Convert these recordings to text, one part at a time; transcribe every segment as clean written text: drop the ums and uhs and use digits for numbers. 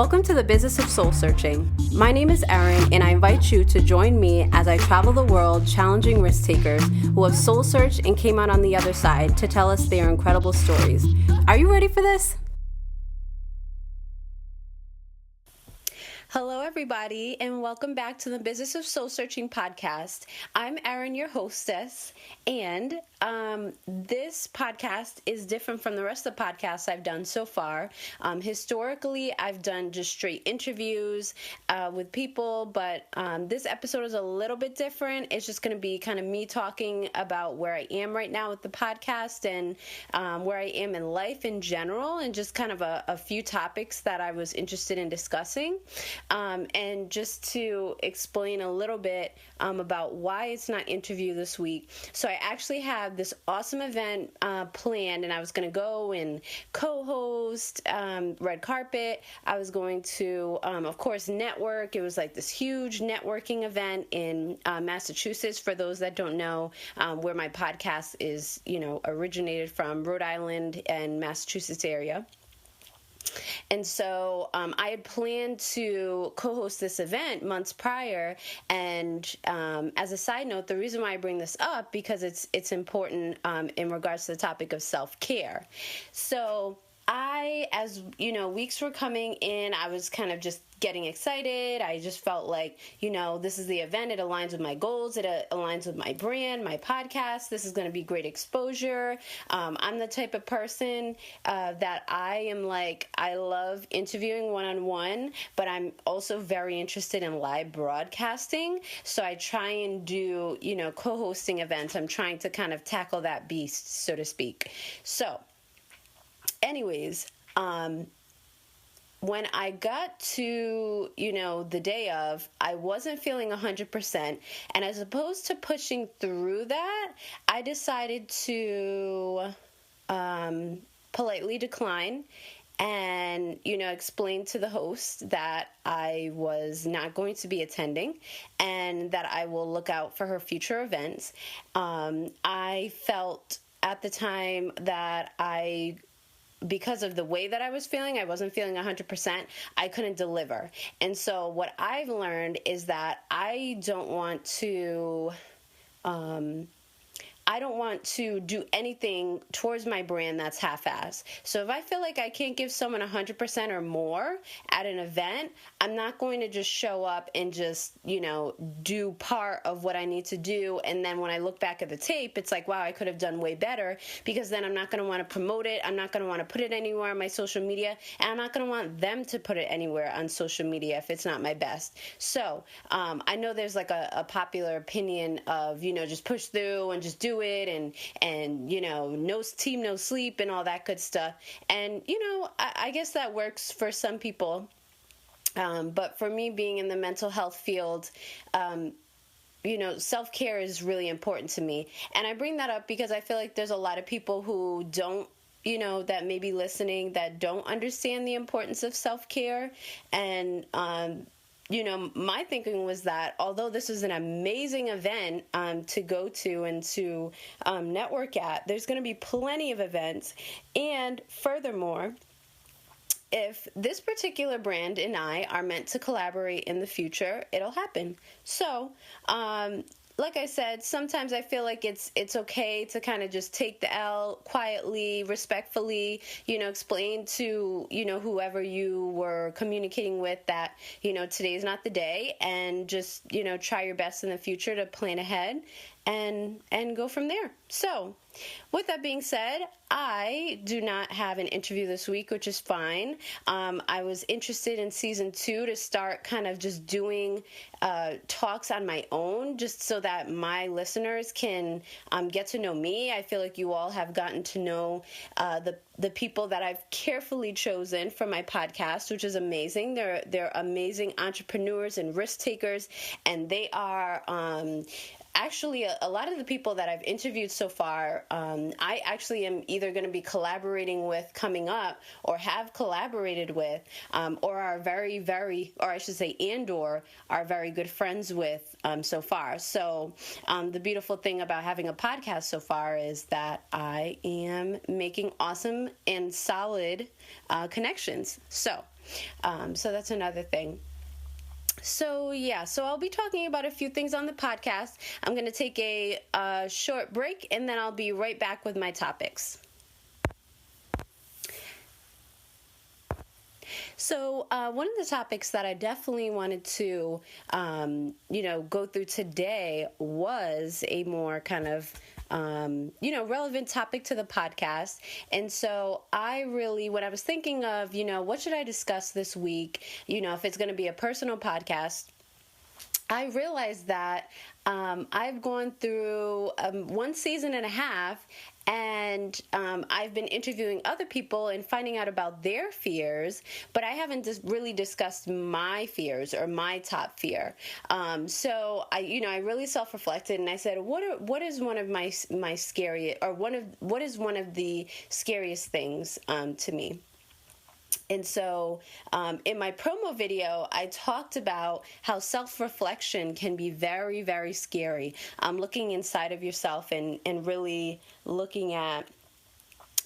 Welcome to the Business of Soul Searching. My name is Erin, and I invite you to join me as I travel the world challenging risk takers who have soul searched and came out on the other side to tell us their incredible stories. Are you ready for this? Hello, everybody, and welcome back to the Business of Soul Searching podcast. I'm Erin, your hostess, and this podcast is different from the rest of the podcasts I've done so far. Historically, I've done just straight interviews with people, but this episode is a little bit different. It's just going to be kind of me talking about where I am right now with the podcast and where I am in life in general, and just kind of a few topics that I was interested in discussing. And just to explain a little bit about why it's not interview this week. So I actually have this awesome event planned, and I was going to go and co-host red carpet. I was going to, of course, network. It was like this huge networking event in Massachusetts. For those that don't know, where my podcast is, originated from, Rhode Island and Massachusetts area. And so I had planned to co-host this event months prior, and as a side note, the reason why I bring this up, because it's important in regards to the topic of self-care. So as weeks were coming in, I was kind of just getting excited. I just felt like, this is the event. It aligns with my goals. It aligns with my brand, my podcast. This is going to be great exposure. I'm the type of person that I love interviewing one-on-one, but I'm also very interested in live broadcasting. So I try and do, co-hosting events. I'm trying to kind of tackle that beast, so to speak. So anyways, when I got to, the day of, I wasn't feeling 100%. And as opposed to pushing through that, I decided to politely decline and, explain to the host that I was not going to be attending and that I will look out for her future events. I felt at the time that because of the way that I was feeling, I wasn't feeling 100%, I couldn't deliver. And so what I've learned is that I don't want to do anything towards my brand that's half-assed. So if I feel like I can't give someone 100% or more at an event, I'm not going to just show up and just, do part of what I need to do. And then when I look back at the tape, it's like, wow, I could have done way better, because then I'm not going to want to promote it. I'm not going to want to put it anywhere on my social media, and I'm not going to want them to put it anywhere on social media if it's not my best. So I know there's like a popular opinion of, just push through and just do it, and no team, no sleep, and all that good stuff. And I guess that works for some people, but for me, being in the mental health field, self-care is really important to me. And I bring that up because I feel like there's a lot of people who don't, that may be listening, that don't understand the importance of self-care. And my thinking was that although this is an amazing event to go to and to network at, there's going to be plenty of events. And furthermore, if this particular brand and I are meant to collaborate in the future, it'll happen. So, like I said, sometimes I feel like it's okay to kind of just take the L quietly, respectfully, explain to, whoever you were communicating with that, today is not the day, and just, try your best in the future to plan ahead and go from there. So, with that being said, I do not have an interview this week, which is fine. I was interested in season 2 to start kind of just doing talks on my own, just so that my listeners can get to know me. I feel like you all have gotten to know the people that I've carefully chosen for my podcast, which is amazing. They're amazing entrepreneurs and risk takers, and they are actually, a lot of the people that I've interviewed so far, I actually am either going to be collaborating with coming up, or have collaborated with, or are very, very, or I should say, and/or are very good friends with so far. So the beautiful thing about having a podcast so far is that I am making awesome and solid connections. So So that's another thing. So I'll be talking about a few things on the podcast. I'm going to take a short break, and then I'll be right back with my topics. So one of the topics that I definitely wanted to, go through today was a more kind of relevant topic to the podcast. And so when I was thinking of, what should I discuss this week, if it's going to be a personal podcast, I realized that I've gone through 1 season and a half, and I've been interviewing other people and finding out about their fears, but I haven't really discussed my fears or my top fear. So I really self-reflected, and I said, what is one of my scariest, or what is one of the scariest things to me? And so in my promo video, I talked about how self-reflection can be very, very scary. Looking inside of yourself and really looking at,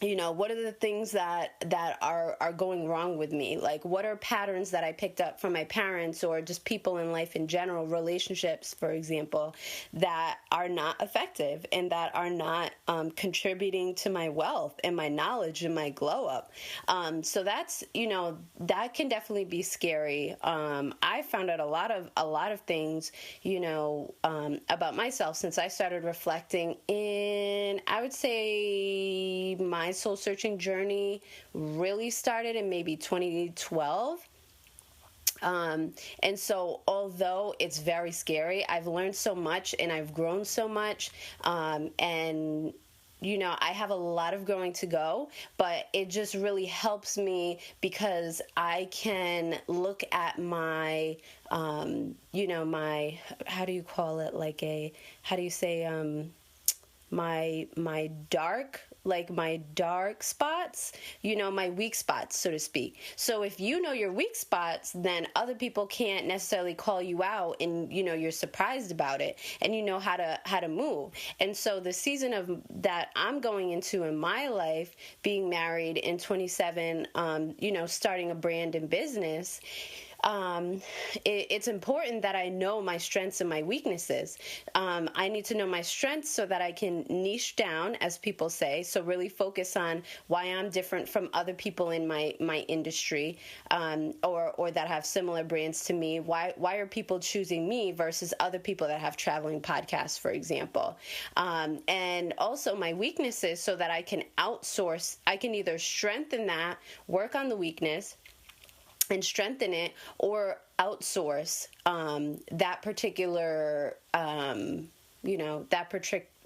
what are the things that are going wrong with me? Like, what are patterns that I picked up from my parents or just people in life in general, relationships, for example, that are not effective and that are not contributing to my wealth and my knowledge and my glow up. So that's, that can definitely be scary. I found out a lot of things, about myself since I started reflecting I would say my soul searching journey really started in maybe 2012. And so although it's very scary, I've learned so much and I've grown so much. And I have a lot of growing to go, but it just really helps me because I can look at my, my, how do you call it? My dark spots, my weak spots, so to speak. So if you know your weak spots, then other people can't necessarily call you out and, you're surprised about it and you know how to move. And so the season that I'm going into in my life, being married in 27, starting a brand and business, it's important that I know my strengths and my weaknesses. I need to know my strengths so that I can niche down, as people say. So really focus on why I'm different from other people in my industry, or that have similar brands to me. Why are people choosing me versus other people that have traveling podcasts, for example? And also my weaknesses so that I can outsource. I can either strengthen that, work on the weakness, and strengthen it, or outsource that particular,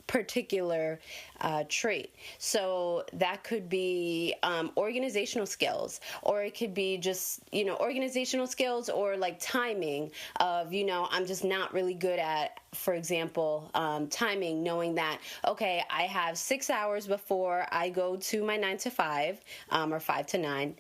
particular trait. So that could be organizational skills, or it could be just, organizational skills, or like timing of, I'm just not really good at, for example, timing, knowing that, okay, I have 6 hours before I go to my 9 to 5, or 5 to 9,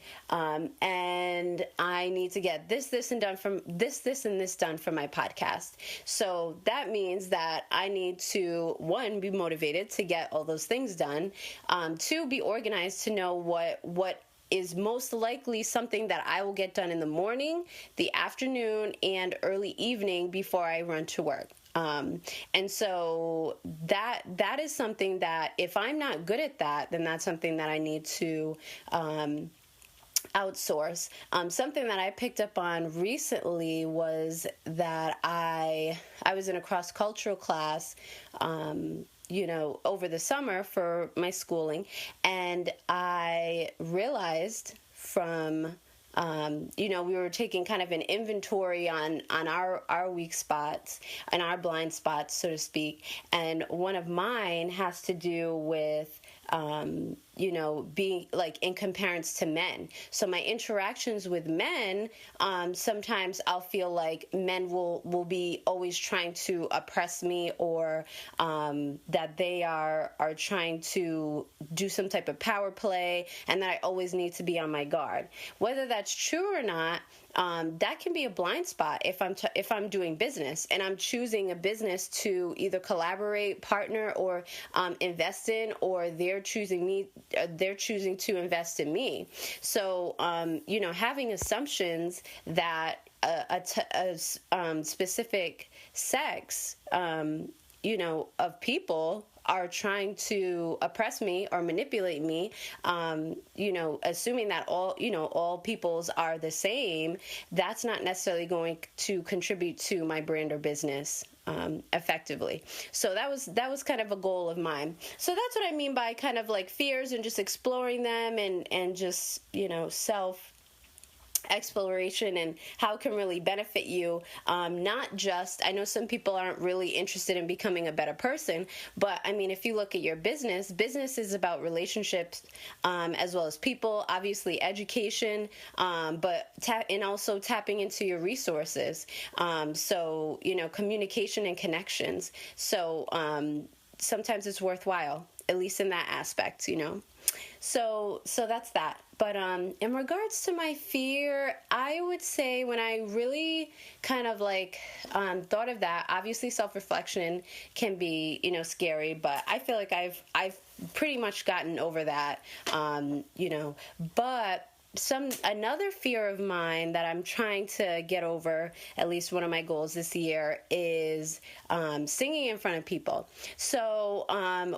and I need to get this and done from this and this done for my podcast. So that means that I need to, one, be motivated to get all those things done, two, be organized to know what is most likely something that I will get done in the morning, the afternoon, and early evening before I run to work. And so that is something that if I'm not good at that, then that's something that I need to outsource. Something that I picked up on recently was that I was in a cross-cultural class, over the summer for my schooling, and I realized from we were taking kind of an inventory on our weak spots and our blind spots, so to speak. And one of mine has to do with, being like in comparison to men. So my interactions with men, sometimes I'll feel like men will be always trying to oppress me, or that they are trying to do some type of power play, and that I always need to be on my guard. Whether that's true or not, that can be a blind spot if I'm doing business and I'm choosing a business to either collaborate, partner, or invest in, or they're choosing to invest in me. So having assumptions that a specific sex of people are trying to oppress me or manipulate me, assuming that all peoples are the same, that's not necessarily going to contribute to my brand or business effectively. So that was kind of a goal of mine. So that's what I mean by kind of like fears and just exploring them and just, self exploration and how it can really benefit you. Not just, I know some people aren't really interested in becoming a better person, but I mean, if you look at your business is about relationships, as well as people, obviously education, but and also tapping into your resources. So, communication and connections. So, sometimes it's worthwhile, at least in that aspect, So that's that. But in regards to my fear, I would say when I really kind of thought of that, obviously self-reflection can be, scary, but I feel like I've pretty much gotten over that, but another fear of mine that I'm trying to get over, at least one of my goals this year, is singing in front of people. So,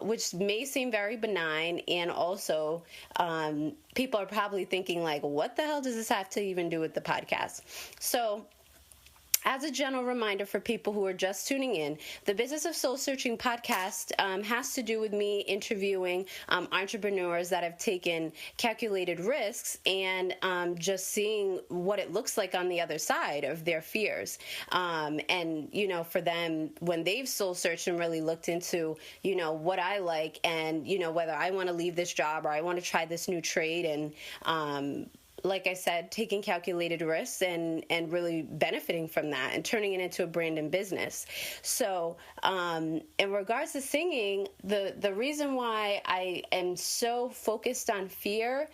which may seem very benign, and also people are probably thinking like, what the hell does this have to even do with the podcast? So, as a general reminder for people who are just tuning in, the Business of Soul Searching podcast has to do with me interviewing entrepreneurs that have taken calculated risks and just seeing what it looks like on the other side of their fears. And, for them, when they've soul searched and really looked into, what I like and, whether I want to leave this job or I want to try this new trade, and like I said, taking calculated risks and really benefiting from that and turning it into a brand and business. So in regards to singing, the reason why I am so focused on fear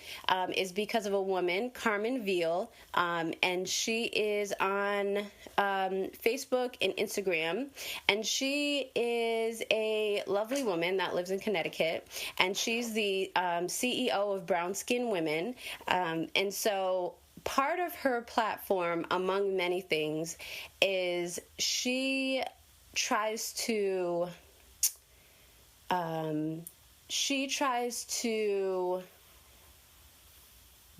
is because of a woman, Carmen Veal, and she is on Facebook and Instagram, and she is a lovely woman that lives in Connecticut, and she's the CEO of Brown Skin Women, and so part of her platform, among many things, is she tries to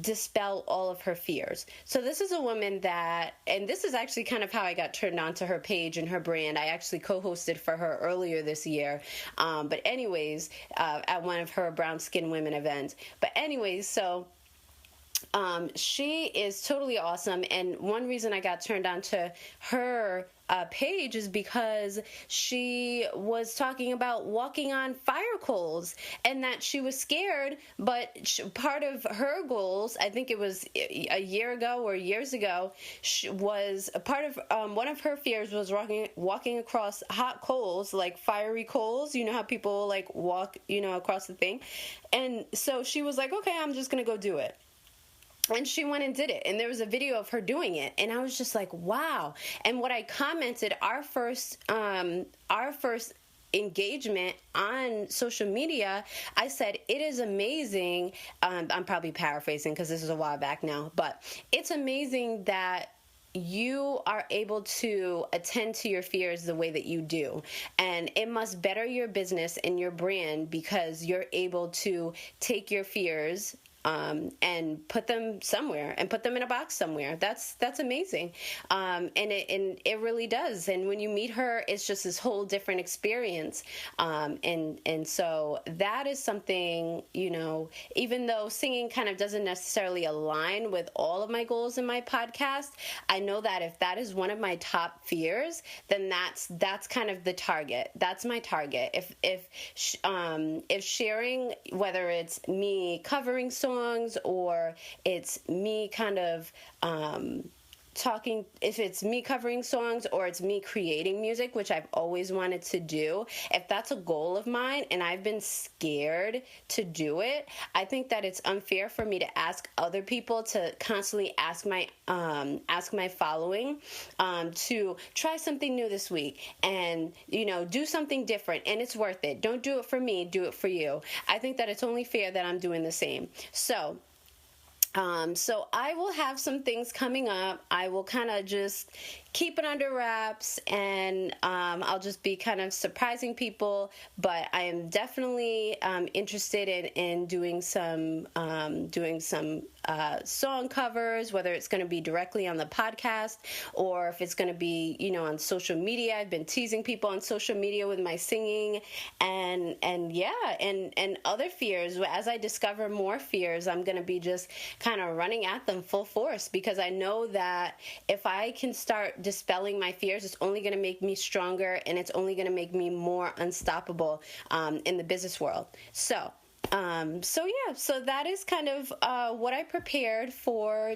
dispel all of her fears. So this is a woman that, and this is actually kind of how I got turned on to her page and her brand. I actually co-hosted for her earlier this year. But anyways, at one of her Brown Skin Women events. But anyways, so she is totally awesome, and one reason I got turned on to her page is because she was talking about walking on fire coals and that she was scared, but part of her goals, I think it was a year ago or years ago, was a part of one of her fears was walking across hot coals, like fiery coals. You know how people like walk, across the thing, and so she was like, okay, I'm just gonna go do it. And she went and did it. And there was a video of her doing it. And I was just like, wow. And what I commented, our first engagement on social media, I said, it is amazing. I'm probably paraphrasing because this is a while back now. But it's amazing that you are able to attend to your fears the way that you do. And it must better your business and your brand because you're able to take your fears and put them somewhere and put them in a box somewhere. That's amazing. And it really does. And when you meet her, it's just this whole different experience. And so that is something, even though singing kind of doesn't necessarily align with all of my goals in my podcast, I know that if that is one of my top fears, then that's kind of the target. That's my target. If sharing, whether it's me covering songs or it's me kind of talking, if it's me covering songs or it's me creating music, which I've always wanted to do, if that's a goal of mine and I've been scared to do it, I think that it's unfair for me to ask other people to constantly ask my following to try something new this week and, do something different, and it's worth it. Don't do it for me, do it for you. I think that it's only fair that I'm doing the same. So I will have some things coming up. I will kind of just keep it under wraps, and I'll just be kind of surprising people. But I am definitely interested in doing some song covers, whether it's going to be directly on the podcast or if it's going to be, on social media. I've been teasing people on social media with my singing, and other fears. As I discover more fears, I'm going to be just kind of running at them full force, because I know that if I can start dispelling my fears, it's only going to make me stronger, and it's only going to make me more unstoppable in the business world. So that is kind of what I prepared for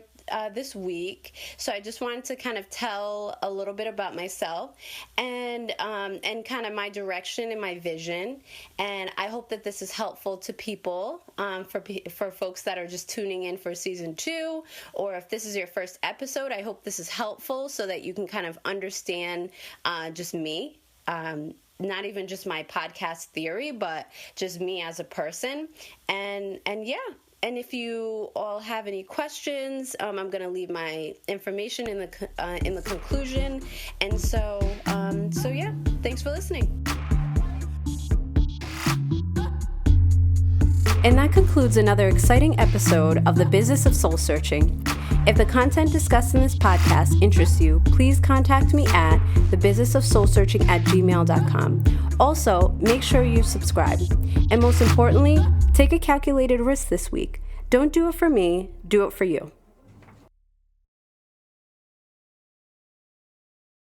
this week. So I just wanted to kind of tell a little bit about myself and kind of my direction and my vision. And I hope that this is helpful to people, for folks that are just tuning in for season 2, or if this is your first episode, I hope this is helpful so that you can kind of understand just me. Not even just my podcast theory, but just me as a person. And if you all have any questions, I'm going to leave my information in the conclusion. And so thanks for listening. And that concludes another exciting episode of The Business of Soul Searching. If the content discussed in this podcast interests you, please contact me at thebusinessofsoulsearching@gmail.com. Also, make sure you subscribe. And most importantly, take a calculated risk this week. Don't do it for me, do it for you.